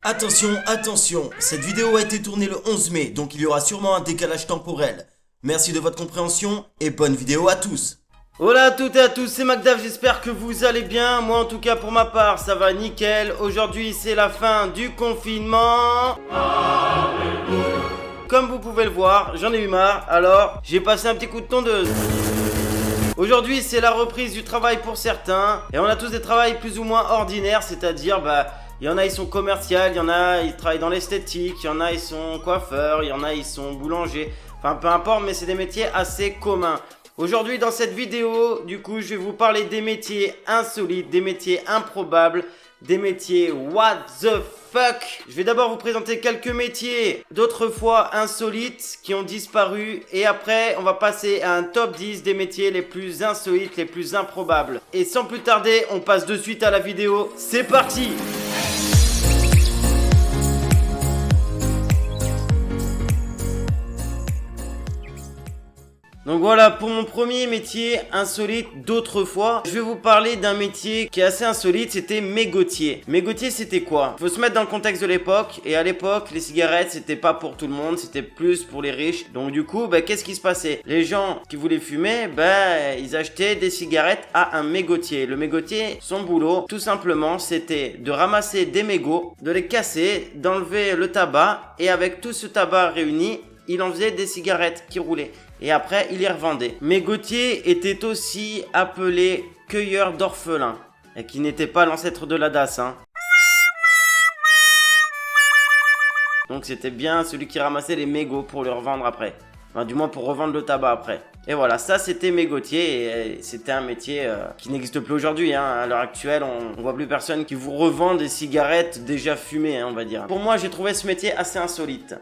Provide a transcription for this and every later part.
Attention, attention, cette vidéo a été tournée le 11 mai, donc il y aura sûrement un décalage temporel. Merci de votre compréhension et bonne vidéo à tous. Hola à toutes et à tous, c'est MacDav, j'espère que vous allez bien. Moi en tout cas pour ma part, ça va nickel. Aujourd'hui c'est la fin du confinement. Comme vous pouvez le voir, j'en ai eu marre, alors j'ai passé un petit coup de tondeuse. Aujourd'hui c'est la reprise du travail pour certains. Et on a tous des travails plus ou moins ordinaires, c'est-à-dire il y en a ils sont commerciaux, il y en a ils travaillent dans l'esthétique, il y en a ils sont coiffeurs, il y en a ils sont boulangers. Enfin peu importe, mais c'est des métiers assez communs. Aujourd'hui dans cette vidéo, du coup je vais vous parler des métiers insolites, des métiers improbables, des métiers what the fuck. Je vais d'abord vous présenter quelques métiers d'autrefois insolites qui ont disparu et après on va passer à un top 10 des métiers les plus insolites, les plus improbables. Et sans plus tarder, on passe de suite à la vidéo, c'est parti! Donc voilà, pour mon premier métier insolite d'autrefois, je vais vous parler d'un métier qui est assez insolite, c'était mégotier. Mégotier c'était quoi? Faut se mettre dans le contexte de l'époque, et à l'époque, les cigarettes c'était pas pour tout le monde, c'était plus pour les riches. Donc du coup, qu'est-ce qui se passait? Les gens qui voulaient fumer, ils achetaient des cigarettes à un mégotier. Le mégotier, son boulot, tout simplement, c'était de ramasser des mégots, de les casser, d'enlever le tabac, et avec tout ce tabac réuni, il en faisait des cigarettes qui roulaient. Et après, il les revendait. Mégotier était aussi appelé cueilleur d'orphelins. Et qui n'était pas l'ancêtre de la DAS, hein. Donc c'était bien celui qui ramassait les mégots pour les revendre après. Enfin, du moins pour revendre le tabac après. Et voilà, ça c'était mégotier et c'était un métier qui n'existe plus aujourd'hui, hein. À l'heure actuelle, on voit plus personne qui vous revend des cigarettes déjà fumées, hein, on va dire. Pour moi, j'ai trouvé ce métier assez insolite.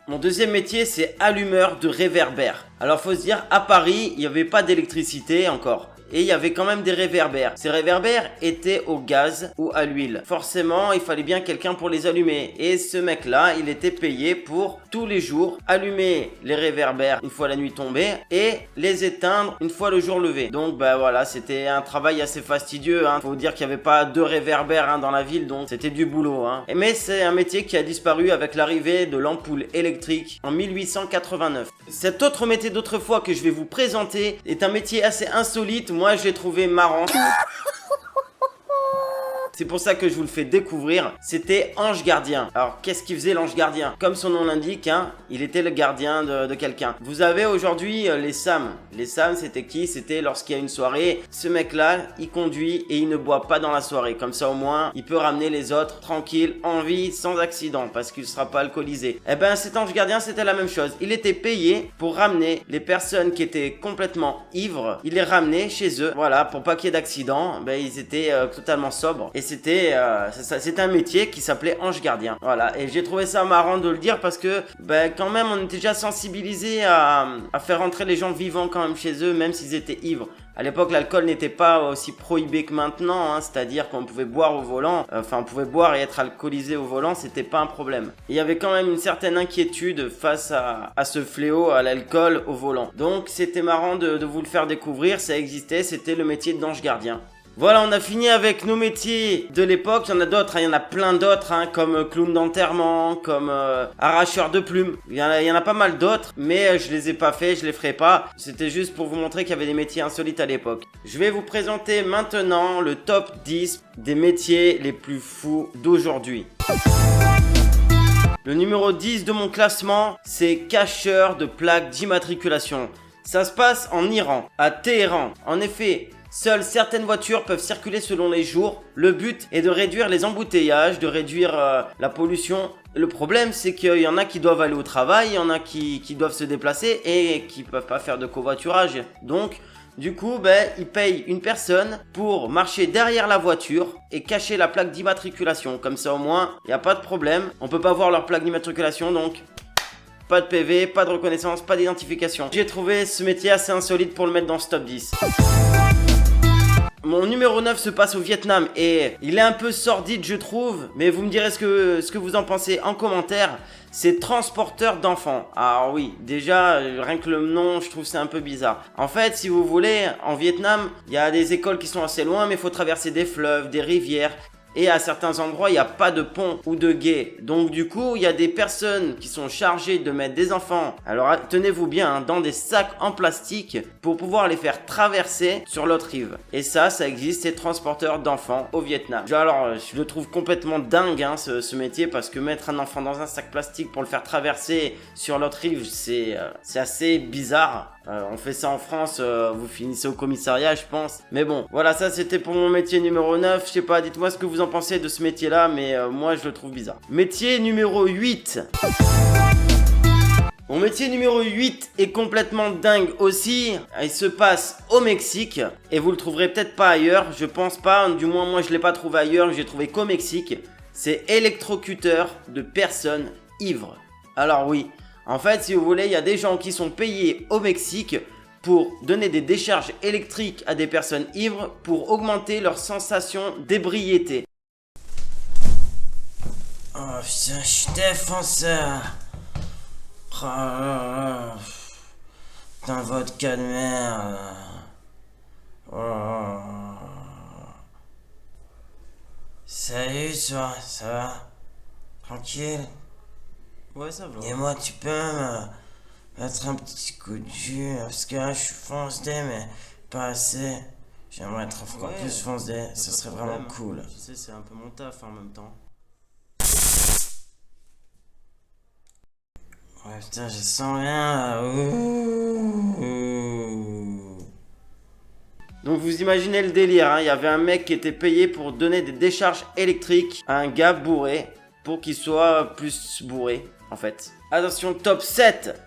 Mon deuxième métier, c'est allumeur de réverbères. Alors, faut se dire, à Paris, il n'y avait pas d'électricité encore. Et il y avait quand même des réverbères. Ces réverbères étaient au gaz ou à l'huile. Forcément, il fallait bien quelqu'un pour les allumer. Et ce mec-là, il était payé pour tous les jours allumer les réverbères une fois la nuit tombée et les éteindre une fois le jour levé. Donc voilà, c'était un travail assez fastidieux, hein. Faut dire qu'il n'y avait pas deux réverbères, hein, dans la ville, donc c'était du boulot, hein. Mais c'est un métier qui a disparu avec l'arrivée de l'ampoule électrique en 1889. Cet autre métier d'autrefois que je vais vous présenter est un métier assez insolite. Moi, je l'ai trouvé marrant. C'est pour ça que je vous le fais découvrir. C'était ange gardien. Alors, qu'est-ce qu'il faisait l'ange gardien? Comme son nom l'indique, hein, il était le gardien de quelqu'un. Vous avez aujourd'hui les SAM. Les SAM, c'était qui? C'était lorsqu'il y a une soirée, ce mec-là, il conduit et il ne boit pas dans la soirée. Comme ça, au moins, il peut ramener les autres tranquilles, en vie, sans accident, parce qu'il ne sera pas alcoolisé. Eh ben, cet ange gardien, c'était la même chose. Il était payé pour ramener les personnes qui étaient complètement ivres. Il les ramenait chez eux, voilà, pour pas qu'il y ait d'accident. Ils étaient totalement sobres. Et c'était un métier qui s'appelait ange gardien. Voilà, et j'ai trouvé ça marrant de le dire parce que quand même on était déjà sensibilisé à faire rentrer les gens vivants quand même chez eux, même s'ils étaient ivres. À l'époque, l'alcool n'était pas aussi prohibé que maintenant, hein, c'est-à-dire qu'on pouvait boire au volant, on pouvait boire et être alcoolisé au volant, c'était pas un problème. Il y avait quand même une certaine inquiétude face à ce fléau, à l'alcool au volant. Donc c'était marrant de vous le faire découvrir, ça existait, c'était le métier d'ange gardien. Voilà, on a fini avec nos métiers de l'époque. Il y en a d'autres, hein, il y en a plein d'autres, hein, comme clown d'enterrement, comme arracheur de plumes. Il y en a pas mal d'autres, mais je les ai pas fait, je les ferai pas. C'était juste pour vous montrer qu'il y avait des métiers insolites à l'époque. Je vais vous présenter maintenant le top 10 des métiers les plus fous d'aujourd'hui. Le numéro 10 de mon classement, c'est cacheur de plaques d'immatriculation. Ça se passe en Iran, à Téhéran. En effet, seules certaines voitures peuvent circuler selon les jours. Le but est de réduire les embouteillages, de réduire la pollution. Le problème, c'est qu'il y en a qui doivent aller au travail, il y en a qui doivent se déplacer et qui peuvent pas faire de covoiturage. Donc, du coup, ils payent une personne pour marcher derrière la voiture et cacher la plaque d'immatriculation. Comme ça, au moins, il n'y a pas de problème. On peut pas voir leur plaque d'immatriculation, donc pas de PV, pas de reconnaissance, pas d'identification. J'ai trouvé ce métier assez insolite pour le mettre dans ce top 10. Mon numéro 9 se passe au Vietnam et il est un peu sordide je trouve, mais vous me direz ce que vous en pensez en commentaire. C'est transporteur d'enfants. Alors oui, déjà, rien que le nom, je trouve c'est un peu bizarre. En fait, si vous voulez, en Vietnam, il y a des écoles qui sont assez loin, mais il faut traverser des fleuves, des rivières. Et à certains endroits, il n'y a pas de pont ou de guet. Donc du coup, il y a des personnes qui sont chargées de mettre des enfants, alors tenez-vous bien, hein, dans des sacs en plastique pour pouvoir les faire traverser sur l'autre rive. Et ça existe, ces transporteurs d'enfants au Vietnam. Alors, je le trouve complètement dingue, hein, ce métier, parce que mettre un enfant dans un sac plastique pour le faire traverser sur l'autre rive, c'est assez bizarre. On fait ça en France, vous finissez au commissariat, je pense. Mais bon, voilà, ça c'était pour mon métier numéro 9. Je sais pas, dites-moi ce que vous en pensez de ce métier-là, mais moi je le trouve bizarre. Métier numéro 8. Mon métier numéro 8 est complètement dingue aussi. Il se passe au Mexique et vous le trouverez peut-être pas ailleurs. Je pense pas, du moins moi je l'ai pas trouvé ailleurs, j'ai trouvé qu'au Mexique. C'est électrocuteur de personnes ivres. Alors oui, en fait si vous voulez, il y a des gens qui sont payés au Mexique pour donner des décharges électriques à des personnes ivres pour augmenter leur sensation d'ébriété. Oh putain, je suis défoncé. Oh là là. Putain, vodka de merde. Oh. Salut toi, ça va? Tranquille? Ouais, ça va. Et moi, tu peux me mettre un petit coup de jus, parce que là, je suis foncé, mais pas assez. J'aimerais être encore plus foncé, ça serait vraiment cool. Tu sais, c'est un peu mon taf en même temps. Ouais, putain, je sens rien là. Ouh. Donc vous imaginez le délire, hein. Il y avait un mec qui était payé pour donner des décharges électriques à un gars bourré pour qu'il soit plus bourré en fait. Attention, top 7.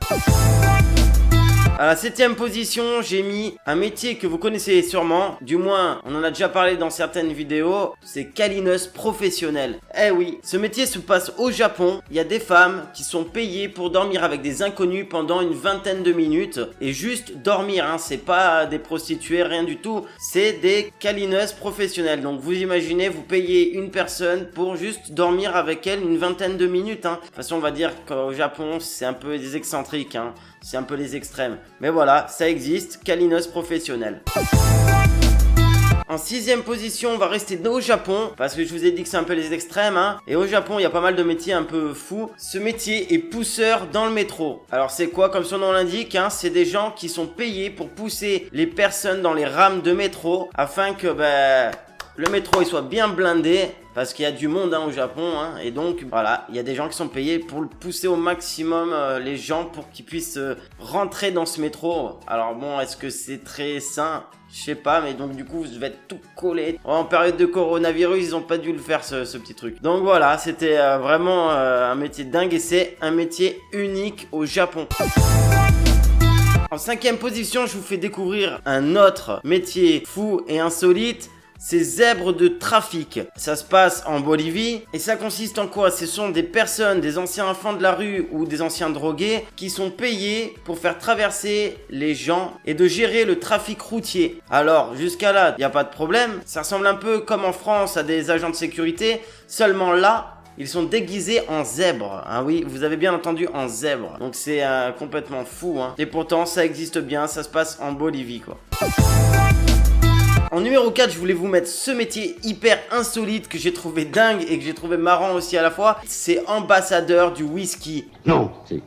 À la 7ème position, j'ai mis un métier que vous connaissez sûrement, du moins on en a déjà parlé dans certaines vidéos, c'est câlineuse professionnelle. Eh oui, ce métier se passe au Japon, il y a des femmes qui sont payées pour dormir avec des inconnus pendant une vingtaine de minutes, et juste dormir, hein, c'est pas des prostituées, rien du tout, c'est des câlineuses professionnelles. Donc vous imaginez, vous payez une personne pour juste dormir avec elle une vingtaine de minutes, hein. De toute façon on va dire qu'au Japon c'est un peu des excentriques, hein. C'est un peu les extrêmes. Mais voilà, ça existe, câlineuse professionnelle. En 6ème position, on va rester au Japon, parce que je vous ai dit que c'est un peu les extrêmes, hein. Et au Japon, il y a pas mal de métiers un peu fous. Ce métier est pousseur dans le métro. Alors c'est quoi? Comme son nom l'indique, hein, c'est des gens qui sont payés pour pousser les personnes dans les rames de métro, afin que le métro il soit bien blindé. Parce qu'il y a du monde, hein, au Japon, hein, et donc voilà, il y a des gens qui sont payés pour le pousser au maximum les gens pour qu'ils puissent rentrer dans ce métro. Alors bon, est-ce que c'est très sain? Je sais pas, mais donc du coup vous devez être tout collé. En période de coronavirus, ils ont pas dû le faire ce petit truc. Donc voilà, c'était vraiment un métier dingue et c'est un métier unique au Japon. En 5ème position, je vous fais découvrir un autre métier fou et insolite. C'est zèbres de trafic. Ça se passe en Bolivie et ça consiste en quoi? Ce sont des personnes, des anciens enfants de la rue ou des anciens drogués qui sont payés pour faire traverser les gens et de gérer le trafic routier. Alors jusqu'à là, il n'y a pas de problème. Ça ressemble un peu comme en France à des agents de sécurité, seulement là, ils sont déguisés en zèbres. Ah oui, vous avez bien entendu, en zèbres. Donc c'est complètement fou, hein. Et pourtant, ça existe bien, ça se passe en Bolivie, quoi. En numéro 4, je voulais vous mettre ce métier hyper insolite que j'ai trouvé dingue et que j'ai trouvé marrant aussi à la fois. C'est ambassadeur du whisky. Non, c'est...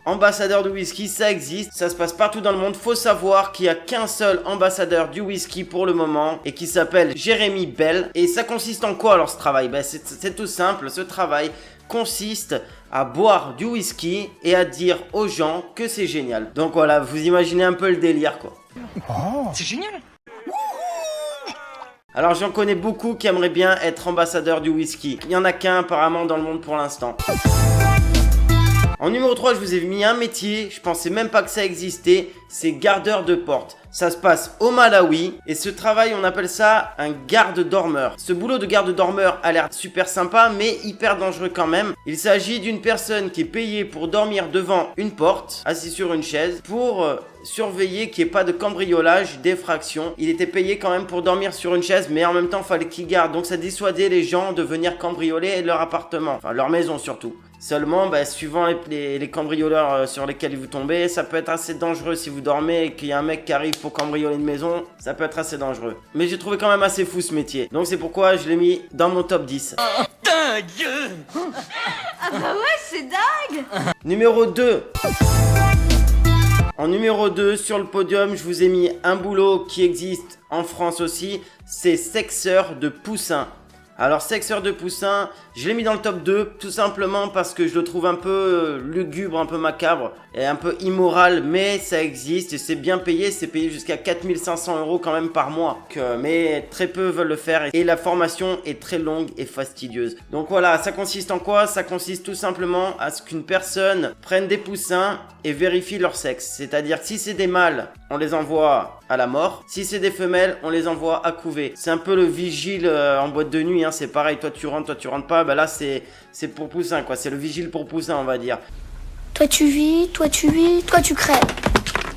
Ambassadeur de whisky, ça existe, ça se passe partout dans le monde. Faut savoir qu'il n'y a qu'un seul ambassadeur du whisky pour le moment et qui s'appelle Jeremy Bell. Et ça consiste en quoi alors ce travail? C'est tout simple, ce travail consiste à boire du whisky et à dire aux gens que c'est génial. Donc voilà, vous imaginez un peu le délire, quoi. Oh, c'est génial. Alors j'en connais beaucoup qui aimeraient bien être ambassadeur du whisky. Il n'y en a qu'un apparemment dans le monde pour l'instant. En numéro 3, je vous ai mis un métier, je pensais même pas que ça existait, c'est gardeur de porte. Ça se passe au Malawi et ce travail, on appelle ça un garde-dormeur. Ce boulot de garde-dormeur a l'air super sympa mais hyper dangereux quand même. Il s'agit d'une personne qui est payée pour dormir devant une porte, assis sur une chaise, pour surveiller qu'il n'y ait pas de cambriolage, d'effraction. Il était payé quand même pour dormir sur une chaise mais en même temps, il fallait qu'il garde. Donc ça dissuadait les gens de venir cambrioler leur appartement, enfin leur maison surtout. Seulement, suivant les cambrioleurs sur lesquels vous tombez, ça peut être assez dangereux si vous vous dormez et qu'il y a un mec qui arrive pour cambrioler une maison, ça peut être assez dangereux. Mais j'ai trouvé quand même assez fou ce métier. Donc c'est pourquoi je l'ai mis dans mon top 10. Dingue! Ah bah ouais, c'est dingue! Numéro 2. En numéro 2 sur le podium, je vous ai mis un boulot qui existe en France aussi, c'est sexeur de poussins. Alors sexeur de poussins, je l'ai mis dans le top 2 tout simplement parce que je le trouve un peu lugubre, un peu macabre et un peu immoral, mais ça existe et c'est bien payé, c'est payé jusqu'à 4500 € quand même par mois. Mais très peu veulent le faire et la formation est très longue et fastidieuse. Donc voilà, ça consiste en quoi? Ça consiste tout simplement à ce qu'une personne prenne des poussins et vérifie leur sexe. C'est-à-dire que si c'est des mâles, on les envoie à la mort. Si c'est des femelles, on les envoie à couver. C'est un peu le vigile en boîte de nuit, hein. C'est pareil, toi tu rentres pas, bah là c'est pour poussins quoi, c'est le vigile pour poussins on va dire. Toi tu vis, toi tu vis, toi tu crèves.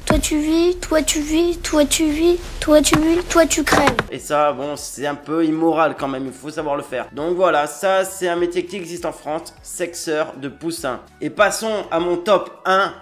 Toi tu vis, toi tu vis, toi tu vis, toi tu vis, toi tu crèves. Et ça, bon, c'est un peu immoral quand même, il faut savoir le faire. Donc voilà, ça c'est un métier qui existe en France, sexeur de poussins. Et passons à mon top 1.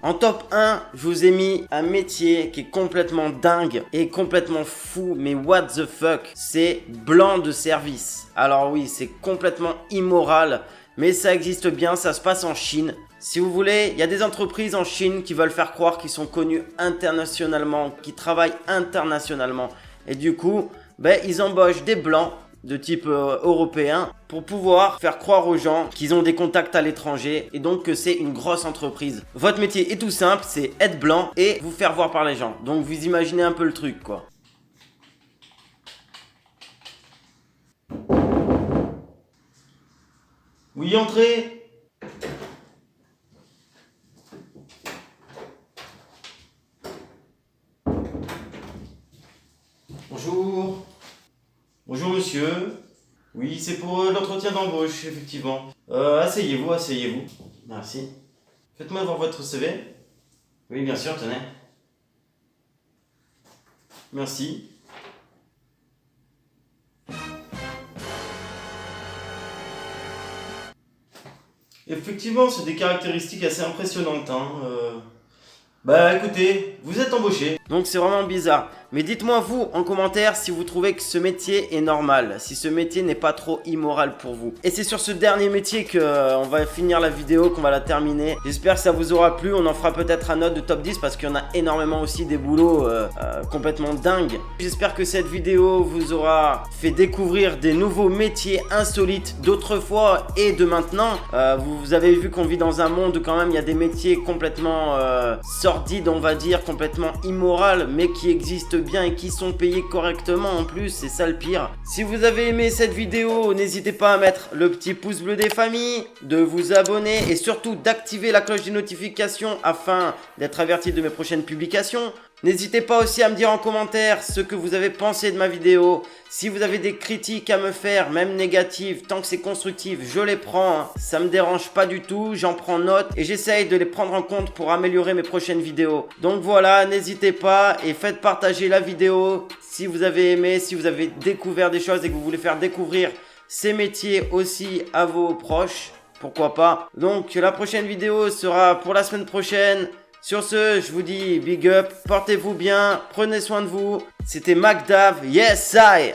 En top 1, je vous ai mis un métier qui est complètement dingue et complètement fou, mais what the fuck, c'est blanc de service. Alors oui, c'est complètement immoral, mais ça existe bien, ça se passe en Chine. Si vous voulez, il y a des entreprises en Chine qui veulent faire croire qu'ils sont connus internationalement, qui travaillent internationalement. Et du coup, ils embauchent des blancs de type européen pour pouvoir faire croire aux gens qu'ils ont des contacts à l'étranger et donc que c'est une grosse entreprise. Votre métier est tout simple, c'est être blanc et vous faire voir par les gens. Donc vous imaginez un peu le truc quoi. Oui, entrez. Bonjour. Bonjour monsieur. Oui, c'est pour l'entretien d'embauche, effectivement. Asseyez-vous, asseyez-vous. Merci. Faites-moi voir votre CV. Oui, bien sûr, tenez. Merci. Effectivement, c'est des caractéristiques assez impressionnantes, hein. Écoutez, vous êtes embauché. Donc c'est vraiment bizarre. Mais dites-moi vous en commentaire si vous trouvez que ce métier est normal, si ce métier n'est pas trop immoral pour vous. Et c'est sur ce dernier métier que on va finir la vidéo, qu'on va la terminer. J'espère que ça vous aura plu, on en fera peut-être un autre de top 10 parce qu'il y en a énormément aussi des boulots complètement dingues. J'espère que cette vidéo vous aura fait découvrir des nouveaux métiers insolites d'autrefois et de maintenant. Vous avez vu qu'on vit dans un monde où quand même il y a des métiers complètement sordides, on va dire, complètement immoral, mais qui existent bien et qui sont payés correctement en plus, c'est ça le pire. Si vous avez aimé cette vidéo, n'hésitez pas à mettre le petit pouce bleu des familles, de vous abonner et surtout d'activer la cloche des notifications afin d'être averti de mes prochaines publications. N'hésitez pas aussi à me dire en commentaire ce que vous avez pensé de ma vidéo. Si vous avez des critiques à me faire, même négatives, tant que c'est constructif, je les prends, hein. Ça me dérange pas du tout, j'en prends note et j'essaye de les prendre en compte pour améliorer mes prochaines vidéos. Donc voilà, n'hésitez pas et faites partager la vidéo si vous avez aimé, si vous avez découvert des choses et que vous voulez faire découvrir ces métiers aussi à vos proches. Pourquoi pas. Donc la prochaine vidéo sera pour la semaine prochaine. Sur ce, je vous dis big up, portez-vous bien, prenez soin de vous. C'était MacDav, yes I.